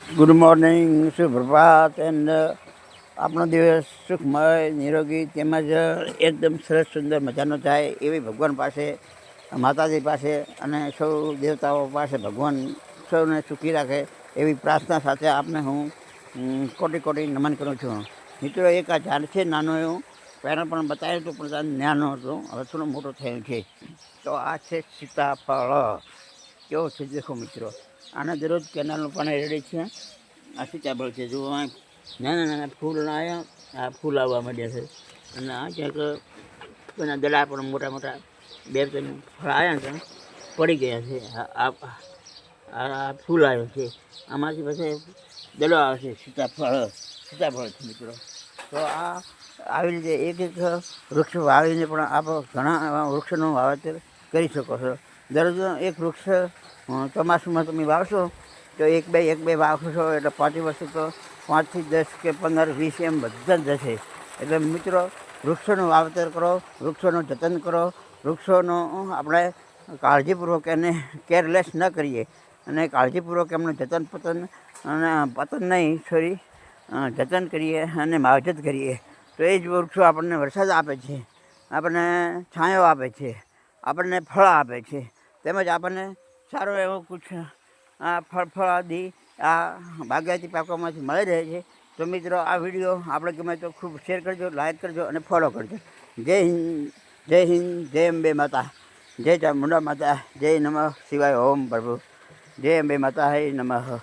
Good morning, સુપ્રભાત and આપણો દિવસ સુખમય, નિરોગી તેમજ એકદમ સરસ સુંદર મજાનો થાય એવી ભગવાન પાસે, માતાજી પાસે અને સૌ દેવતાઓ પાસે ભગવાન સૌને સુખી રાખે એવી પ્રાર્થના સાથે આપને હું કોટી કોટી નમન કરું છું. મિત્રો, એક આ ઝાડ છે નાનો એવું, પહેલાં પણ બતાવ્યું હતું પણ નાનો હતો, હવે થોડો મોટો થયો છે. તો આ છે સીતાફળ. કેવો છે દેખો મિત્રો, આના દરરોજ કેનાલનું પાણી રેડી છે. આ સીતાફળ છે, જો નાના નાના ફૂલ આવ્યા, આ ફૂલ આવવા માંડ્યા છે. અને આ ક્યાંક એના દડા પણ મોટા મોટા 2-3 ફળ આવ્યા છે, પડી ગયા છે. આ ફૂલ આવ્યો છે, આમાંથી પછી દડો આવે છે. સીતાફળ છે મિત્રો. તો આ આવી રીતે એક એક વૃક્ષ વાવીને પણ આપ ઘણા એવા વૃક્ષોનું વાવેતર કરી શકો છો. દરરોજ એક વૃક્ષ ચોમાસુમાં તમે વાવશો તો એક બે વાવશો એટલે 5 વર્ષે તો 5 થી 10 કે 15 20 એમ બધા જ જશે. એટલે મિત્રો, વૃક્ષોનું વાવેતર કરો, વૃક્ષોનું જતન કરો, વૃક્ષોનું આપણે કાળજીપૂર્વક એને કેરલેસ ન કરીએ અને કાળજીપૂર્વક એમનું જતન કરીએ અને માવજત કરીએ તો એ જ વૃક્ષો આપણને વરસાદ આપે છે, આપણને છાંયો આપે છે, આપણને ફળ આપે છે, તેમજ આપણને સારો એવો કુછ ફળાદી આ બાગાયતી પાકોમાંથી મળી રહે છે. તો મિત્રો, આ વિડીયો આપણે ગમે તો ખૂબ શેર કરજો, લાઈક કરજો અને ફોલો કરજો. જય હિન્દ, જય અંબે માતા, જય ચામુંડા માતા, જય નમઃ શિવાય, ઓમ પ્રભુ, જય અંબે માતા, હે નમઃ.